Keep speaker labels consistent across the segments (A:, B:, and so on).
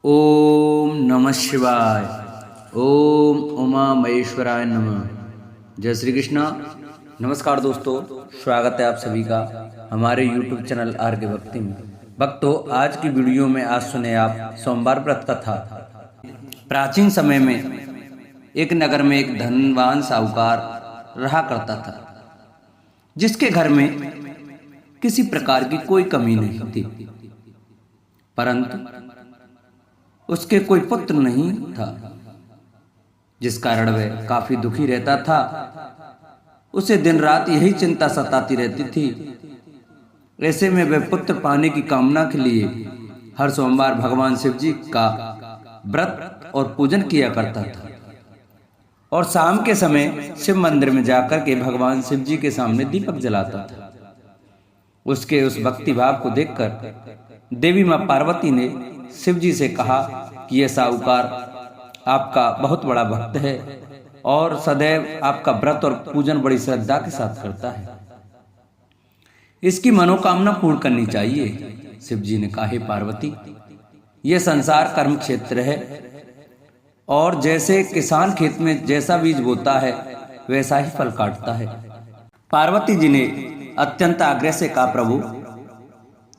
A: ओम नमः शिवाय। ओम उमा महेश्वराय नमः। जय श्री कृष्णा। नमस्कार दोस्तों, स्वागत है आप सभी का हमारे YouTube चैनल आर के भक्ति में। भक्तों, आज की वीडियो में आज सुने आप सोमवार व्रत कथा। प्राचीन समय में एक नगर में एक धनवान साहूकार रहा करता था, जिसके घर में किसी प्रकार की कोई कमी नहीं थी, परंतु उसके कोई पुत्र नहीं था, जिस कारण वह काफी दुखी रहता था। उसे दिन रात यही चिंता सताती रहती थी। ऐसे में वह पुत्र पाने की कामना के लिए हर सोमवार भगवान शिव जी का व्रत और पूजन किया करता था, और शाम के समय शिव मंदिर में जाकर के भगवान शिव जी के सामने दीपक जलाता था। उसके उस भक्ति भाव को देखकर देवी मां पार्वती ने शिव जी से कहा कि यह साहूकार आपका बहुत बड़ा भक्त है और सदैव आपका व्रत और पूजन बड़ी श्रद्धा के साथ करता है। इसकी मनोकामना पूर्ण करनी चाहिए। शिव जी ने कहा, हे पार्वती, यह संसार कर्म क्षेत्र है, और जैसे किसान खेत में जैसा बीज बोता है वैसा ही फल काटता है। पार्वती जी ने अत्यंत आग्रह से कहा, प्रभु,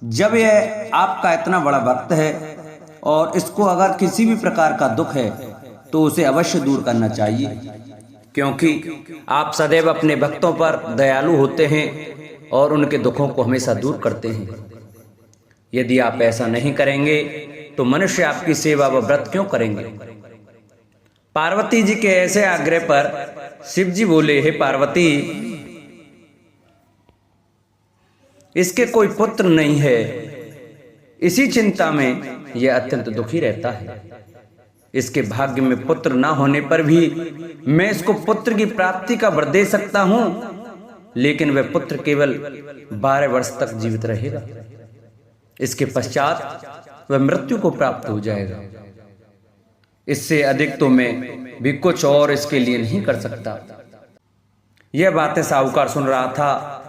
A: जब यह आपका इतना बड़ा भक्त है और इसको अगर किसी भी प्रकार का दुख है तो उसे अवश्य दूर करना चाहिए, क्योंकि आप सदैव अपने भक्तों पर दयालु होते हैं और उनके दुखों को हमेशा दूर करते हैं। यदि आप ऐसा नहीं करेंगे तो मनुष्य आपकी सेवा व व्रत क्यों करेंगे। पार्वती जी के ऐसे आग्रह पर शिव जी बोले, हे पार्वती, इसके कोई पुत्र नहीं है। इसी चिंता में यह अत्यंत दुखी रहता है। इसके भाग्य में पुत्र ना होने पर भी मैं इसको पुत्र की प्राप्ति का वर दे सकता हूं, लेकिन वह पुत्र केवल 12 वर्ष तक जीवित रहेगा। इसके पश्चात वह मृत्यु को प्राप्त हो जाएगा। इससे अधिक तो मैं भी कुछ और इसके लिए नहीं कर सकता। यह बातें साहूकार सुन रहा था।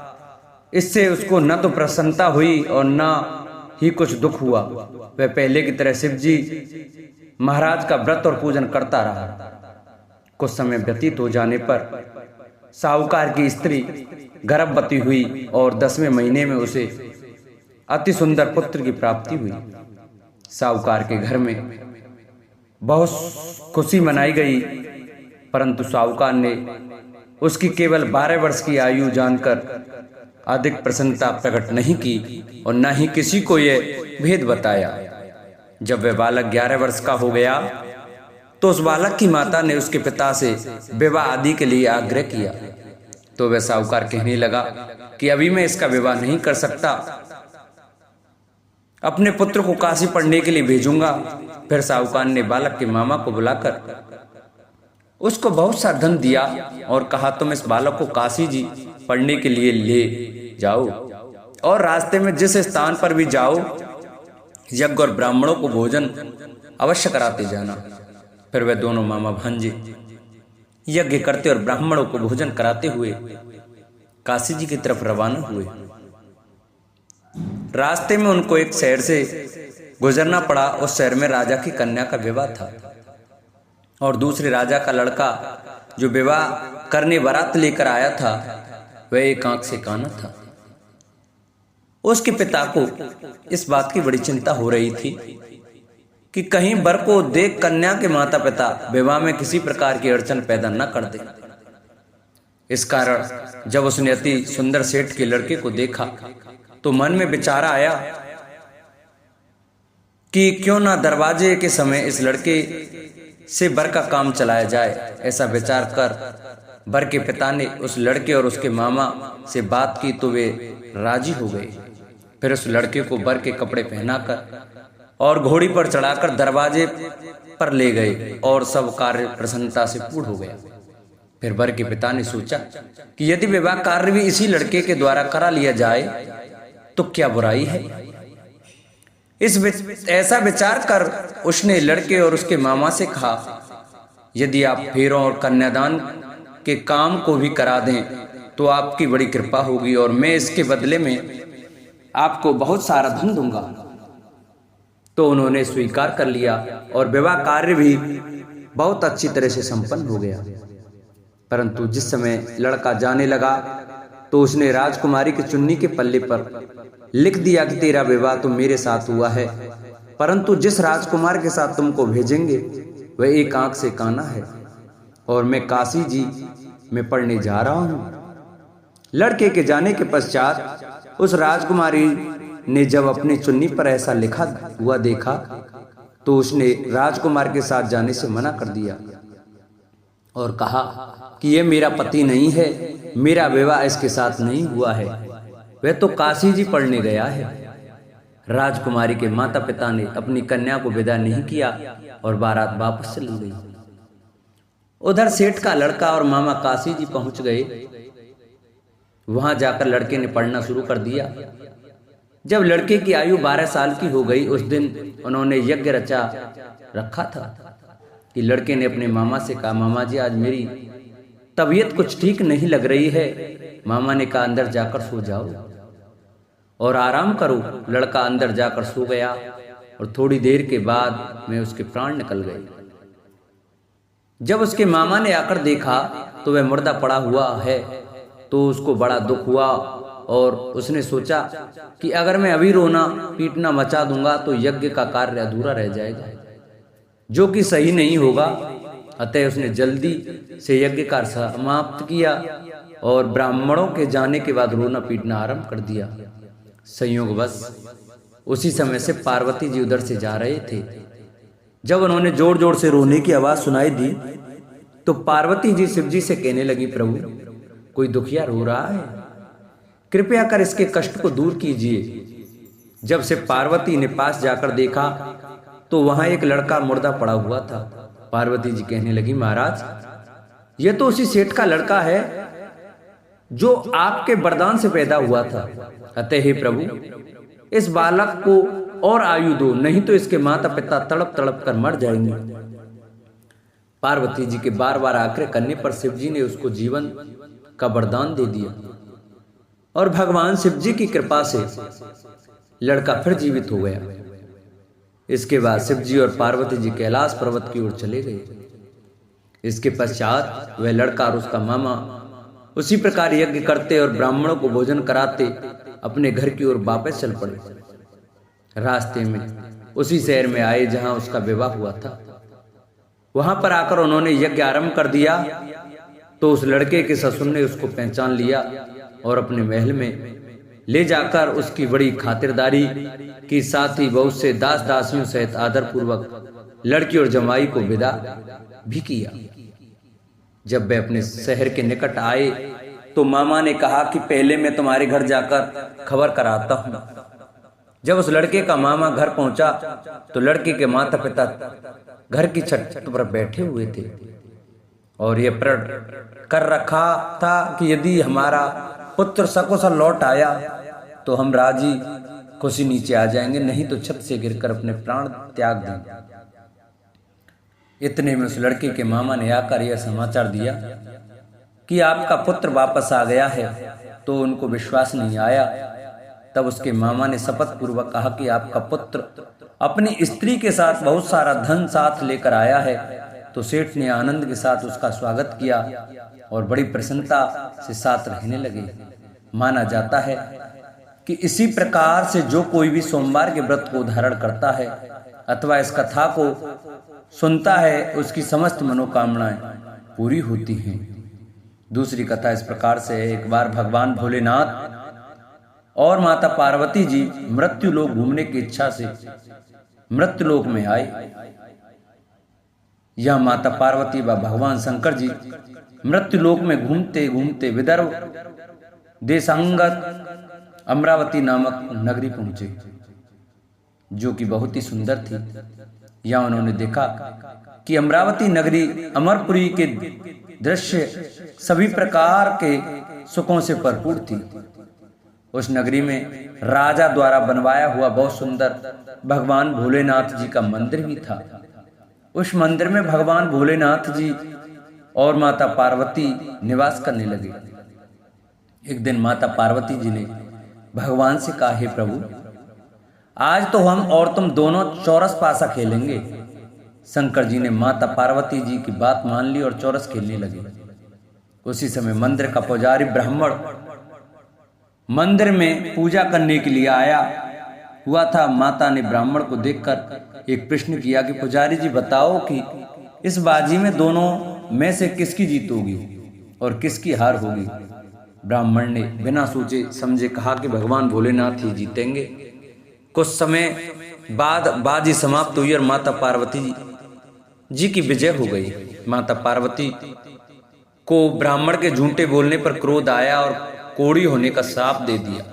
A: इससे उसको न तो प्रसन्नता हुई और न ही कुछ दुख हुआ। वह पहले की तरह शिव जी महाराज का व्रत और पूजन करता रहा। कुछ समय व्यतीत हो जाने पर साहूकार की स्त्री गर्भवती हुई और 10वें महीने में उसे अति सुंदर पुत्र की प्राप्ति हुई। साहूकार के घर में बहुत खुशी मनाई गई, परंतु साहूकार ने उसकी केवल 12 वर्ष की आयु जानकर अधिक प्रसन्नता प्रकट नहीं की और न ही किसी को यह भेद बताया। जब वह बालक 11 वर्ष का हो गया तो उस बालक की माता ने उसके पिता से विवाह आदि के लिए आग्रह किया। तो वह साहूकार कहने लगा कि अभी मैं इसका विवाह नहीं कर सकता, अपने पुत्र को काशी पढ़ने के लिए भेजूंगा। फिर साहूकार ने बालक के मामा को बुलाकर उसको बहुत सा धन दिया और कहा, तुम इस बालक को काशी जी पढ़ने के लिए ले जाओ और रास्ते में जिस स्थान पर भी जाओ यज्ञ और ब्राह्मणों को भोजन अवश्य कराते जाना। फिर वे दोनों मामा भांजे यज्ञ करते और ब्राह्मणों को भोजन कराते हुए काशी जी की तरफ रवाना हुए। रास्ते में उनको एक शहर से गुजरना पड़ा। उस शहर में राजा की कन्या का विवाह था और दूसरे राजा का लड़का जो विवाह करने बारात लेकर आया था वह एक आंख से काना था। उसके पिता को इस बात की बड़ी चिंता हो रही थी कि कहीं वर को देख कन्या के माता पिता विवाह में किसी प्रकार की अड़चन पैदा न कर दे। इस कारण जब उसने अति सुंदर सेठ के लड़के को देखा तो मन में विचार आया कि क्यों ना दरवाजे के समय इस लड़के से वर का काम चलाया जाए। ऐसा विचार कर वर के पिता ने उस लड़के और उसके मामा से बात की तो वे राजी हो गए। फिर उस लड़के को वर के कपड़े पहनाकर और घोड़ी पर चढ़ाकर दरवाजे पर ले गए और सब कार्य प्रसन्नता से पूर्ण हो गया। फिर वर के पिता ने सोचा कि यदि विवाह कार्य भी इसी लड़के के द्वारा करा लिया जाए तो क्या बुराई है। ऐसा विचार कर उसने लड़के और उसके मामा से कहा, यदि आप फेरों और कन्यादान के काम को भी करा दें तो आपकी बड़ी कृपा होगी और मैं इसके बदले में आपको बहुत सारा धन दूंगा। तो उन्होंने स्वीकार कर लिया और विवाह कार्य भी बहुत अच्छी तरह से संपन्न हो गया। परंतु जिस समय लड़का जाने लगा तो उसने राजकुमारी की चुन्नी के पल्ले पर लिख दिया कि तेरा विवाह तो मेरे साथ हुआ है, परंतु जिस राजकुमार के साथ तुमको भेजेंगे वह एक आंख से काना है और मैं काशी जी में पढ़ने जा रहा हूं। लड़के के जाने के पश्चात उस राजकुमारी ने जब अपनी चुन्नी पर ऐसा लिखा हुआ देखा तो उसने राजकुमार के साथ जाने से मना कर दिया और कहा कि यह मेरा पति नहीं है, मेरा विवाह इसके साथ नहीं हुआ है, वह तो काशी जी पढ़ने गया है। राजकुमारी के माता पिता ने अपनी कन्या को विदा नहीं किया और बारात वापस चली गई। उधर सेठ का लड़का और मामा काशी जी पहुंच गए। वहां जाकर लड़के ने पढ़ना शुरू कर दिया। जब लड़के की आयु 12 साल की हो गई, उस दिन उन्होंने यज्ञ रचा रखा था कि लड़के ने अपने मामा से कहा, मामा जी आज मेरी तबीयत कुछ ठीक नहीं लग रही है। मामा ने कहा अंदर जाकर सो जाओ और आराम करो। लड़का अंदर जाकर सो गया और थोड़ी देर के बाद में उसके प्राण निकल गए। जब उसके मामा ने आकर देखा तो वह मुर्दा पड़ा हुआ है तो उसको बड़ा दुख हुआ और उसने सोचा कि अगर मैं अभी रोना पीटना मचा दूंगा तो यज्ञ का कार्य अधूरा रह जाएगा, जो कि सही नहीं होगा। अतः उसने जल्दी से यज्ञ कार्य समाप्त किया और ब्राह्मणों के जाने के बाद रोना पीटना आरंभ कर दिया। संयोगवश उसी समय से पार्वती जी उधर से जा रहे थे। जब उन्होंने जोर जोर से रोने की आवाज सुनाई दी तो पार्वती जी शिव जी से कहने लगी, प्रभु कोई दुखिया रो रहा है, कृपया कर इसके कष्ट को दूर कीजिए। जब से पार्वती ने पास जाकर देखा तो वहां एक लड़का मुर्दा पड़ा हुआ था। पार्वती जी कहने लगी, महाराज यह तो उसी सेठ का लड़का है जो आपके वरदान से पैदा हुआ था। अतः हे प्रभु इस बालक को और आयु दो, नहीं तो इसके माता पिता तड़प तड़प कर मर जाएंगे। पार्वती जी के बार बार आग्रह करने पर शिव जी ने उसको जीवन का वरदान दे दिया और भगवान शिव जी की कृपा से लड़का फिर जीवित हो गया। इसके बाद शिव जी और पार्वती जी कैलाश पर्वत की ओर चले गए। इसके पश्चात वह लड़का और उसका मामा उसी प्रकार यज्ञ करते और ब्राह्मणों को भोजन कराते अपने घर की ओर वापस चल पड़े। रास्ते में उसी शहर में आए जहां उसका विवाह हुआ था। वहां पर आकर उन्होंने यज्ञ आरंभ कर दिया तो उस लड़के के ससुर ने उसको पहचान लिया और अपने महल में ले जाकर उसकी बड़ी खातिरदारी की, साथ ही बहुत से दास दासियों सहित आदर पूर्वक लड़की और जमाई को विदा भी किया। जब वे अपने शहर के निकट आए तो मामा ने कहा कि पहले मैं तुम्हारे घर जाकर खबर कराता हूं। जब उस लड़के का मामा घर पहुंचा तो लड़के के माता पिता घर की छत पर बैठे हुए थे और यह प्रण कर रखा था कि यदि हमारा पुत्र सकुशल लौट आया तो हम राजी खुशी नीचे आ जाएंगे, नहीं तो छत से गिरकर अपने प्राण त्याग देंगे। इतने में उस लड़के के मामा ने आकर यह समाचार दिया कि आपका पुत्र वापस आ गया है। तो उनको विश्वास नहीं आया। तब उसके मामा ने शपथ पूर्वक कहा कि आपका पुत्र अपनी स्त्री के साथ बहुत सारा धन साथ लेकर आया है। तो सेठ ने आनंद के साथ उसका स्वागत किया और बड़ी प्रसन्नता से साथ रहने लगे। माना जाता है कि इसी प्रकार से जो कोई भी सोमवार के व्रत को धारण करता है अथवा इस कथा को सुनता है उसकी समस्त मनोकामनाएं पूरी होती हैं। दूसरी कथा इस प्रकार से है। एक बार भगवान भोलेनाथ और माता पार्वती जी मृत्यु लोक घूमने की इच्छा से मृत्यु लोक में आए। यह माता पार्वती व भगवान शंकर जी मृत्यु लोक में घूमते घूमते विदर्भ देशांगत अमरावती नामक नगरी पहुंचे, जो कि बहुत ही सुंदर थी। यहाँ उन्होंने देखा कि अमरावती नगरी अमरपुरी के दृश्य सभी प्रकार के सुखों से भरपूर थी। उस नगरी में राजा द्वारा बनवाया हुआ बहुत सुंदर भगवान भोलेनाथ जी का मंदिर भी था। उस मंदिर में भगवान भोलेनाथ जी और माता पार्वती निवास करने लगे। एक दिन माता पार्वती जी ने भगवान से कहा, हे प्रभु आज तो हम और तुम दोनों चौरस पासा खेलेंगे। शंकर जी ने माता पार्वती जी की बात मान ली और चौरस खेलने लगे। उसी समय मंदिर का पुजारी ब्राह्मण मंदिर में पूजा करने के लिए आया हुआ था। माता ने ब्राह्मण को देखकर एक प्रश्न किया कि पुजारी जी बताओ कि इस बाजी में दोनों में से किसकी जीत होगी और किसकी हार होगी। ब्राह्मण ने बिना सोचे समझे कहा कि भगवान भोलेनाथ ही जीतेंगे। कुछ समय बाद बाजी समाप्त हुई और माता पार्वती जी की विजय हो गई। माता पार्वती को ब्राह्मण के झूठे बोलने पर क्रोध आया और कोढ़ी होने का श्राप दे दिया।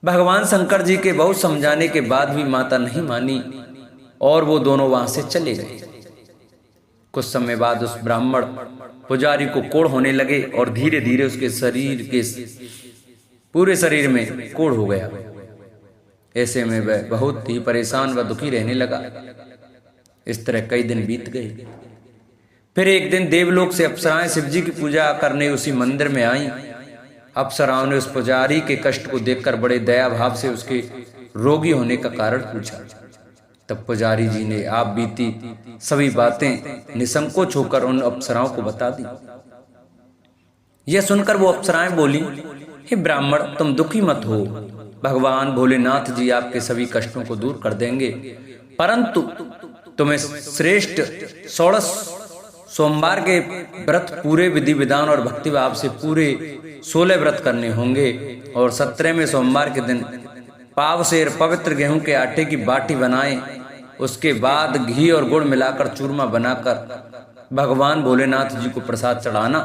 A: भगवान शंकर जी के बहुत समझाने के बाद भी माता नहीं मानी और वो दोनों वहां से चले गए। कुछ समय बाद उस ब्राह्मण पुजारी को कोढ़ होने लगे और धीरे धीरे उसके शरीर के पूरे शरीर में कोढ़ हो गया। ऐसे में वह बहुत ही परेशान व दुखी रहने लगा। इस तरह कई दिन बीत गए। फिर एक दिन देवलोक से अप्सराएं शिव जी की पूजा करने उसी मंदिर में आईं। अप्सराओं ने उस पुजारी के कष्ट को देखकर बड़े दया भाव से उसके रोगी होने का कारण पूछा। तब पुजारी जी ने आप बीती सभी बातें निसंकोच होकर उन अप्सराओं को बता दी। यह सुनकर वो अप्सराएं बोली, हे ब्राह्मण, तुम दुखी मत हो। भगवान भोलेनाथ जी आपके सभी कष्टों को दूर कर देंगे, परंतु तुम्हें श्रेष्ठ 16 सोमवार के व्रत पूरे विधि विधान और भक्ति भाव से पूरे 16 व्रत करने होंगे और 17वें सोमवार के दिन पाव सेर पवित्र गेहूं के आटे की बाटी बनाएं। उसके बाद घी और गुड़ मिलाकर चूरमा बनाकर भगवान भोलेनाथ जी को प्रसाद चढ़ाना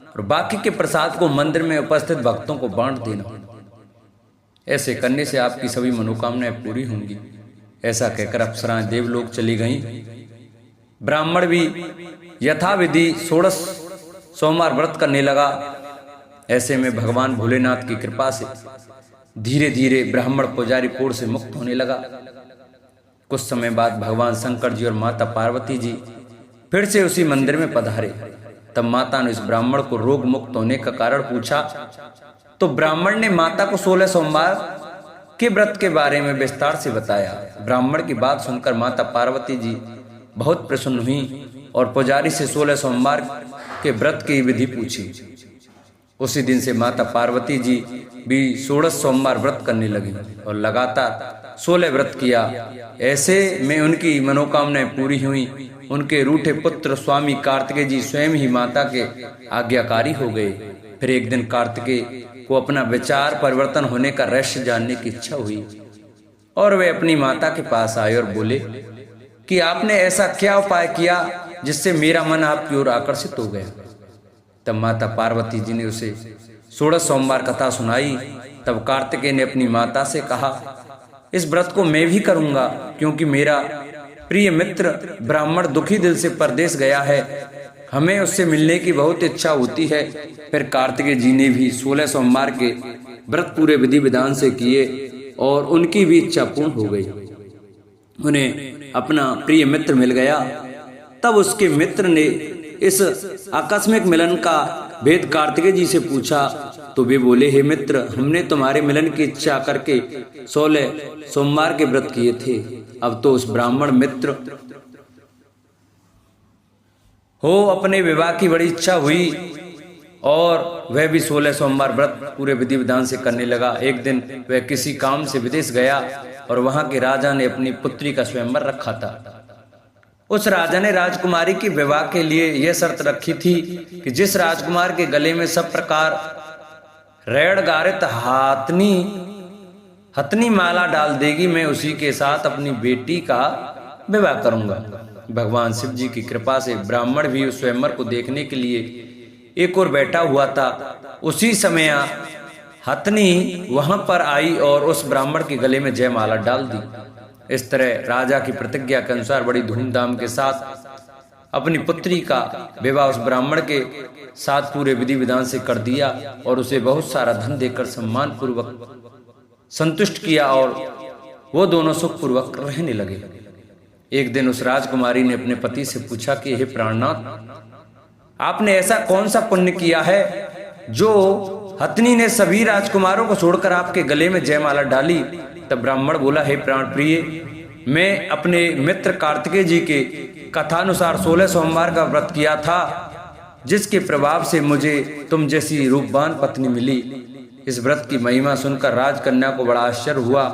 A: और बाकी के प्रसाद को मंदिर में उपस्थित भक्तों को बांट देना। ऐसे करने से आपकी सभी मनोकामनाएं पूरी होंगी। ऐसा कहकर अप्सराएं देवलोक चली गईं। ब्राह्मण भी यथाविधि 16 सोमवार व्रत करने लगा। ऐसे में भगवान भोलेनाथ की कृपा से धीरे धीरे ब्राह्मण पुजारी कोढ़ से मुक्त होने लगा। कुछ समय बाद भगवान शंकर जी और माता पार्वती जी फिर से उसी मंदिर में पधारे। तब माता ने उस ब्राह्मण को रोग मुक्त होने का कारण पूछा तो ब्राह्मण ने माता को 16 सोमवार के व्रत के बारे में विस्तार से बताया। ब्राह्मण की बात सुनकर माता पार्वती जी बहुत प्रसन्न हुई और पुजारी से 16 सोमवार के व्रत की विधि पूछी। उसी दिन से माता पार्वती जी भी 16 सोमवार व्रत करने लगी और लगातार 16 व्रत किया। ऐसे में उनकी मनोकामनाएं पूरी हुई। उनके रूठे पुत्र स्वामी कार्तिकेय जी स्वयं ही माता के आज्ञाकारी हो गए। फिर एक दिन कार्तिकेय को अपना विचार परिवर्तन होने का रहस्य जानने की इच्छा हुई और वे अपनी माता के पास आए और बोले कि आपने ऐसा क्या उपाय किया जिससे मेरा मन आपकी ओर आकर्षित हो गया। तब माता पार्वती जी ने उसे 16 सोमवार कथा सुनाई। तब कार्तिकेय ने अपनी माता से कहा, इस व्रत को मैं भी करूंगा क्योंकि मेरा प्रिय मित्र ब्राह्मण दुखी दिल से परदेश गया है, हमें उससे मिलने की बहुत इच्छा होती है। फिर कार्तिकेय जी ने भी 16 सोमवार के व्रत पूरे विधि विधान से किए और उनकी भी इच्छा पूर्ण हो गई। उन्हें अपना प्रिय मित्र मिल गया। तब उसके मित्र ने इस आकस्मिक मिलन का भेद कार्तिकेय जी से पूछा तो वे बोले, हे मित्र, हमने तुम्हारे मिलन की इच्छा करके 16 सोमवार के व्रत किए थे। अब तो उस ब्राह्मण मित्र हो अपने विवाह की बड़ी इच्छा हुई और वह भी 16 सोमवार व्रत पूरे विधि विधान से करने लगा। एक दिन वह किसी काम से विदेश गया और वहां के राजा ने अपनी पुत्री का स्वयंवर रखा था। उस राजा ने राजकुमारी के विवाह के लिए यह शर्त रखी थी कि जिस राजकुमार के गले में सब प्रकार रेड़ गारित हथनी माला डाल देगी, मैं उसी के साथ अपनी बेटी का विवाह करूंगा। भगवान शिव जी की कृपा से ब्राह्मण भी उस स्वयंवर को देखने के लिए एक और बैठा हुआ था। उसी समय हथनी वहां पर आई और उस ब्राह्मण के गले में जयमाला डाल दी। इस तरह राजा की प्रतिज्ञा के अनुसार बड़ी धूमधाम के साथ अपनी पुत्री का विवाह उस ब्राह्मण के साथ पूरे विधि विधान से कर दिया और उसे बहुत सारा धन देकर सम्मान पूर्वक संतुष्ट किया और वो दोनों सुख पूर्वक रहने लगे। एक दिन उस राजकुमारी ने अपने पति से पूछा कि हे प्राणनाथ, आपने ऐसा कौन सा पुण्य किया है जो हथनी ने सभी राजकुमारों को छोड़कर आपके गले में जयमाला डाली तब ब्राह्मण बोला, हे प्राण प्रिय, मैं अपने मित्र कार्तिकेय जी के कथानुसार 16 सोमवार का व्रत किया था, जिसके प्रभाव से मुझे तुम जैसी रूपवान पत्नी मिली। इस व्रत की महिमा सुनकर राजकन्या को बड़ा आश्चर्य हुआ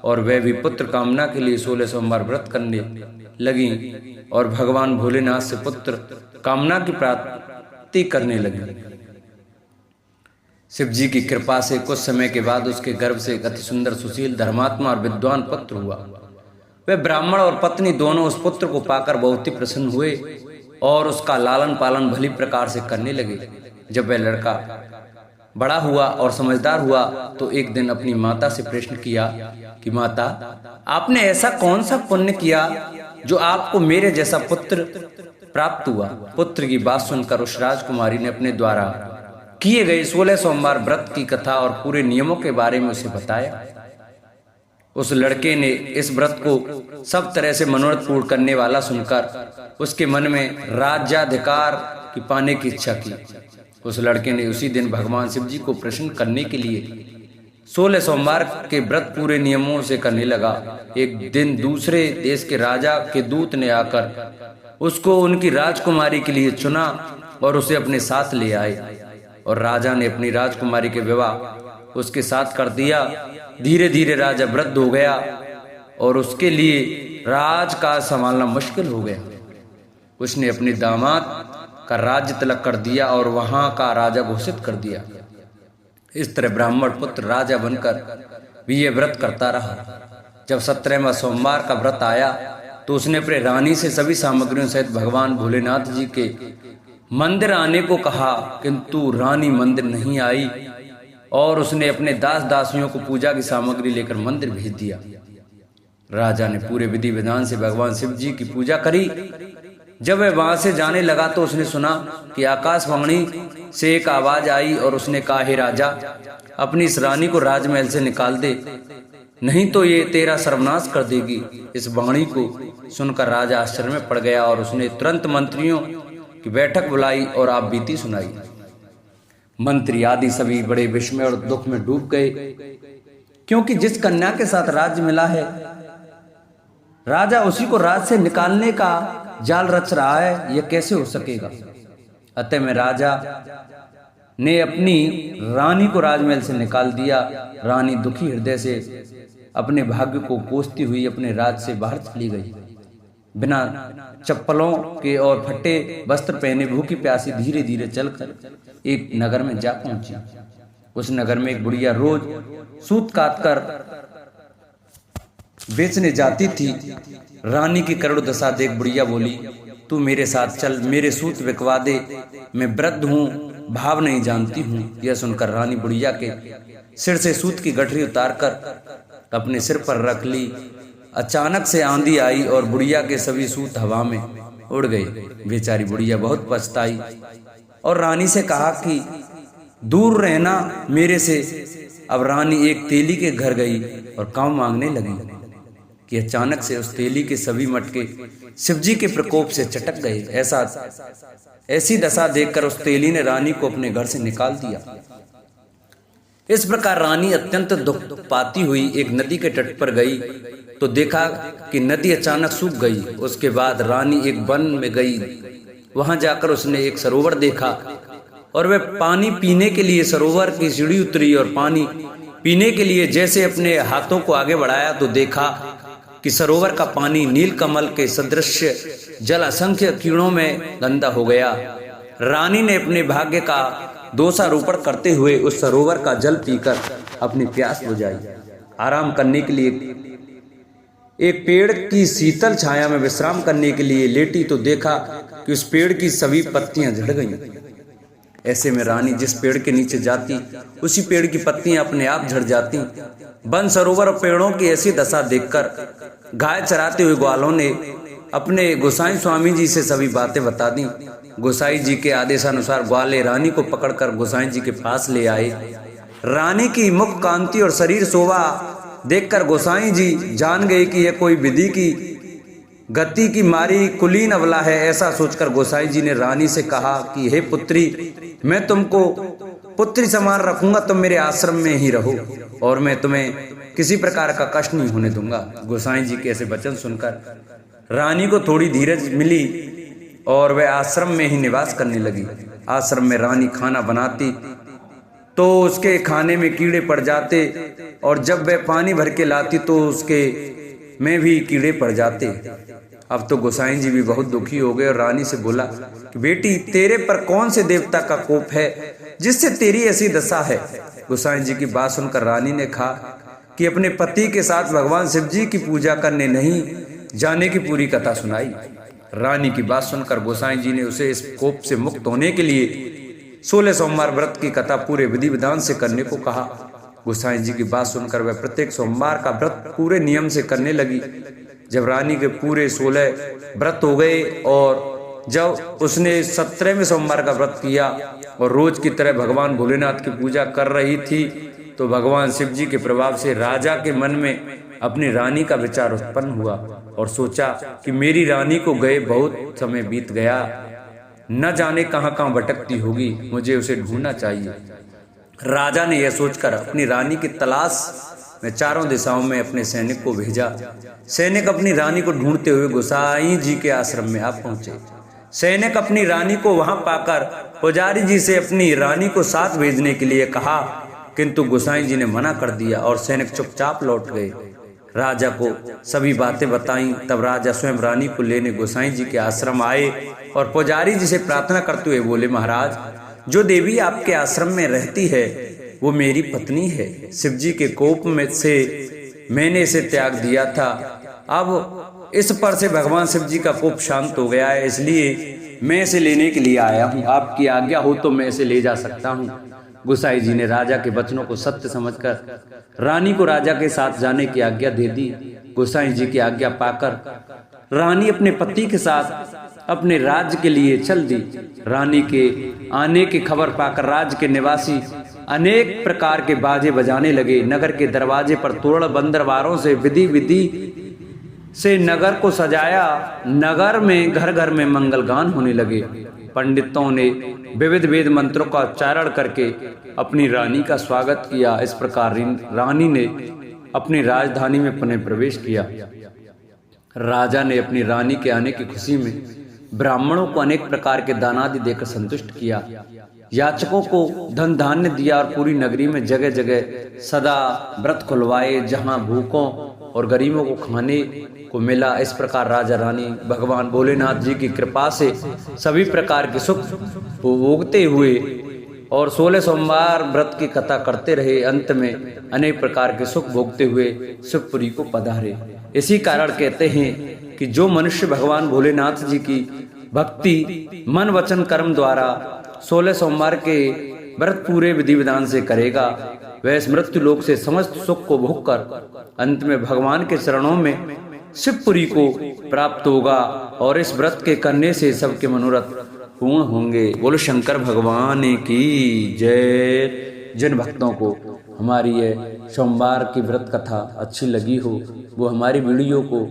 A: और वह भी पुत्र कामना के लिए 16 सोमवार व्रत करने लगी और भगवान भोलेनाथ से पुत्र कामना की प्राप्ति करने लगी। शिव जी की कृपा से कुछ समय के बाद उसके गर्भ से एक अति सुंदर, सुशील, धर्मात्मा और विद्वान पुत्र हुआ। वे ब्राह्मण और पत्नी दोनों उस पुत्र को पाकर बहुत ही प्रसन्न हुए और उसका लालन पालन भली प्रकार से करने लगे। जब वह लड़का बड़ा हुआ और समझदार हुआ तो एक दिन अपनी माता से प्रश्न किया कि माता, आपने ऐसा कौन सा पुण्य किया जो आपको मेरे जैसा पुत्र प्राप्त हुआ? पुत्र की बात सुनकर उस राजकुमारी ने अपने द्वारा किए गए 16 सोमवार व्रत की कथा और पूरे नियमों के बारे में उसे बताया। उस लड़के ने इस व्रत को सब तरह से मनोरथ पूर्ण करने वाला सुनकर उसके मन में राज्याधिकार की पाने की इच्छा की। उस लड़के ने उसी दिन भगवान शिव जी को प्रसन्न करने के लिए 16 सोमवार के व्रत पूरे नियमों से करने लगा। एक दिन दूसरे देश के राजा के दूत ने आकर उसको उनकी राजकुमारी के लिए चुना और उसे अपने साथ ले आए और राजा ने अपनी राजकुमारी के विवाह उसके साथ कर दिया। धीरे धीरे राजा वृद्ध हो गया और उसके लिए राज का संभालना मुश्किल हो गया। उसने अपने दामाद का राज्य तलक कर दिया और वहां का राजा घोषित कर दिया। इस तरह ब्राह्मण पुत्र राजा बनकर भी ये व्रत करता रहा। जब 17वां सोमवार का व्रत आया तो उसने अपने रानी से सभी सामग्रियों सहित भगवान भोलेनाथ जी के मंदिर आने को कहा, किंतु रानी मंदिर नहीं आई और उसने अपने दास दासियों को पूजा की सामग्री लेकर मंदिर भेज दिया। राजा ने पूरे विधि विधान से भगवान शिव जी की पूजा करी। जब वह वहां से जाने लगा तो उसने सुना कि आकाशवाणी से एक आवाज आई और उसने कहा, हे राजा, अपनी इस रानी को राजमहल से निकाल दे, नहीं तो ये तेरा सर्वनाश कर देगी। इस वाणी को सुनकर राजा आश्चर्य में पड़ गया और उसने तुरंत मंत्रियों की बैठक बुलाई और आप बीती सुनाई। मंत्री आदि सभी बड़े विस्मय और दुख में डूब गए, क्योंकि जिस कन्या के साथ राज्य मिला है, राजा उसी को राज से निकालने का जाल रच रहा है, यह कैसे हो सकेगा? अतः में राजा ने अपनी रानी को राजमहल से निकाल दिया। रानी दुखी हृदय से अपने भाग्य को कोसती हुई अपने राज से बाहर चली गई। बिना चप्पलों के और फटे वस्त्र पहने भूखी प्यासी धीरे धीरे चलकर एक नगर में जा पहुंची। उस नगर में एक बुढ़िया रोज सूत काटकर बेचने जाती थी। रानी की करुण दशा देख बुढ़िया बोली, तू मेरे साथ चल, मेरे सूत बिकवा दे, मैं वृद्ध हूँ, भाव नहीं जानती हूँ। यह सुनकर रानी बुढ़िया के सिर से सूत की गठरी उतारकर अपने सिर पर रख ली। अचानक से आंधी आई और बुढ़िया के सभी सूत हवा में उड़ गए। बेचारी बुढ़िया बहुत पछताई और रानी से कहा कि दूर रहना मेरे से। अब रानी एक तेली के घर गई और काम मांगने लगी कि अचानक से उस तेली के सभी मटके शिवजी के प्रकोप से चटक गए। ऐसी दशा देखकर उस तेली ने रानी को अपने घर से निकाल दिया। इस प्रकार रानी अत्यंत दुख पाती हुई एक नदी के तट पर गई तो देखा कि नदी अचानक सूख गई। उसके बाद रानी एक वन में गई। वहां जाकर उसने एक सरोवर देखा और वह पानी पीने के लिए सरोवर की सीढ़ी उतरी और पानी पीने के लिए जैसे अपने हाथों को आगे बढ़ाया तो देखा कि सरोवर का पानी नील कमल के सदृश जल असंख्य कीड़ों में गंदा हो गया। रानी ने अपने भाग्य का दोषारोपण करते हुए उस सरोवर का जल पीकर अपनी प्यास बुझाई। आराम करने के लिए एक पेड़ की शीतल छाया में विश्राम करने के लिए लेटी तो देखा कि उस पेड़ की सभी पत्तियां झड़ गईं। ऐसे में रानी जिस पेड़ के नीचे जाती उसी पेड़ की पत्तियां अपने आप झड़ जाती। वन सरोवर और पेड़ों की ऐसी दशा देखकर गाय चराते हुए ग्वालों ने अपने गोसाई स्वामी जी से सभी बातें बता दी। गोसाई जी के आदेशानुसार ग्वाले रानी को पकड़कर गोसाई जी के पास ले आए। रानी की मुख कांति और शरीर शोभा देखकर गोसाई जी जान गए कि यह कोई विधि की गति की मारी कुलीन अबला है। ऐसा सोचकर गोसाई जी ने रानी से कहा कि हे पुत्री, मैं तुमको पुत्री समान रखूंगा, तुम मेरे आश्रम में ही रहो और मैं तुम्हें किसी प्रकार का कष्ट नहीं होने दूंगा। गोसाई जी के ऐसे वचन सुनकर रानी को थोड़ी धीरज मिली और वह आश्रम में ही निवास करने लगी। आश्रम में रानी खाना बनाती तो उसके खाने में कीड़े पड़ जाते और जब वह पानी भर के लाती तो उसके में भी कीड़े पड़ जाते। अब तो गोसाई जी भी बहुत दुखी हो गए और रानी से बोला कि बेटी, तेरे पर कौन से देवता का कोप है जिससे तेरी ऐसी दशा है। गोसाई जी की बात सुनकर रानी ने कहा कि अपने पति के साथ भगवान शिव जी की पूजा करने नहीं जाने की पूरी कथा सुनाई। रानी की बात सुनकर गोसाई जी ने उसे इस कोप से मुक्त होने के लिए 16 सोमवार व्रत की कथा पूरे विधि विधान से करने को कहा। गोसाई जी की बात सुनकर वह प्रत्येक सोमवार का व्रत पूरे नियम से करने लगी। जब रानी के पूरे 16 व्रत हो गए और जब उसने 17वें सोमवार का व्रत किया और रोज की तरह भगवान भोलेनाथ की पूजा कर रही थी तो भगवान शिव जी के प्रभाव से राजा के मन में अपनी रानी का विचार उत्पन्न हुआ और सोचा कि मेरी रानी को गए बहुत समय बीत गया, न जाने कहाँ कहाँ भटकती होगी, मुझे उसे ढूंढना चाहिए। राजा ने यह सोचकर अपनी रानी की तलाश में चारों दिशाओं में अपने सैनिक को भेजा। सैनिक अपनी रानी को ढूंढते हुए गोसाई जी के आश्रम में आ पहुंचे। सैनिक अपनी रानी को वहां पाकर पुजारी जी से अपनी रानी को साथ भेजने के लिए कहा, किंतु गोसाई जी ने मना कर दिया और सैनिक चुपचाप लौट गए। राजा को सभी बातें बताई। तब राजा स्वयं रानी को लेने गोसाई जी के आश्रम आए और पुजारी जी से प्रार्थना करते हुए बोले, महाराज, जो देवी आपके आश्रम में रहती है वो मेरी पत्नी है। शिव जी के कोप में से मैंने इसे त्याग दिया था। अब इस पर से भगवान शिव जी का कोप शांत हो गया है, इसलिए मैं इसे लेने के लिए आया हूँ। आपकी आज्ञा हो तो मैं इसे ले जा सकता हूँ। गोसाई जी ने राजा के वचनों को सत्य समझकर रानी को राजा के साथ जाने की आज्ञा दे दी। गोसाई जी की आज्ञा पाकर रानी अपने पति के साथ अपने राज्य के लिए चल दी। रानी के आने की खबर पाकर राज्य के निवासी अनेक प्रकार के बाजे बजाने लगे। नगर के दरवाजे पर तोरण बंदरवारों से विधि से नगर को सजाया। नगर में घर घर में मंगल गान होने लगे। पंडितों ने विविध वेद मंत्रों का उच्चारण करके अपनी रानी का स्वागत किया। इस प्रकार रानी ने अपनी राजधानी में पुनः प्रवेश किया। राजा ने अपनी रानी के आने की खुशी में ब्राह्मणों को अनेक प्रकार के दानादि देकर संतुष्ट किया। याचकों को धन धान्य दिया और पूरी नगरी में जगह जगह सदा व्रत खुलवाए, जहां भूखों और गरीबों को खाने को मिला। इस प्रकार राजा रानी भगवान भोलेनाथ जी की कृपा से सभी प्रकार के सुख भोगते हुए और 16 सोमवार व्रत की कथा करते रहे। अंत में अनेक प्रकार के सुख भोगते हुए शिवपुरी को पधारे। इसी कारण कहते हैं कि जो मनुष्य भगवान भोलेनाथ जी की भक्ति मन वचन कर्म द्वारा 16 सोमवार के व्रत पूरे विधि विधान से करेगा, वह इस मृत्यु लोक से समस्त सुख को भोग कर अंत में भगवान के चरणों में शिवपुरी को प्राप्त होगा और इस व्रत के करने से सबके मनोरथ पूर्ण होंगे। बोलो शंकर भगवान की जय। जिन भक्तों को हमारी ये सोमवार की व्रत कथा अच्छी लगी हो वो हमारी वीडियो को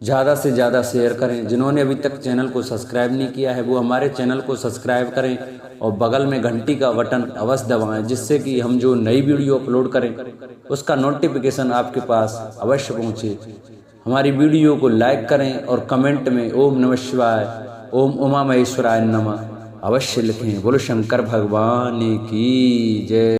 A: ज़्यादा से ज़्यादा शेयर करें। जिन्होंने अभी तक चैनल को सब्सक्राइब नहीं किया है वो हमारे चैनल को सब्सक्राइब करें और बगल में घंटी का बटन अवश्य दबाएं, जिससे कि हम जो नई वीडियो अपलोड करें उसका नोटिफिकेशन आपके पास अवश्य पहुंचे। हमारी वीडियो को लाइक करें और कमेंट में ओम नमः शिवाय, ओम उमा महेश्वराय नमः अवश्य लिखें। बोलो शंकर भगवान की जय।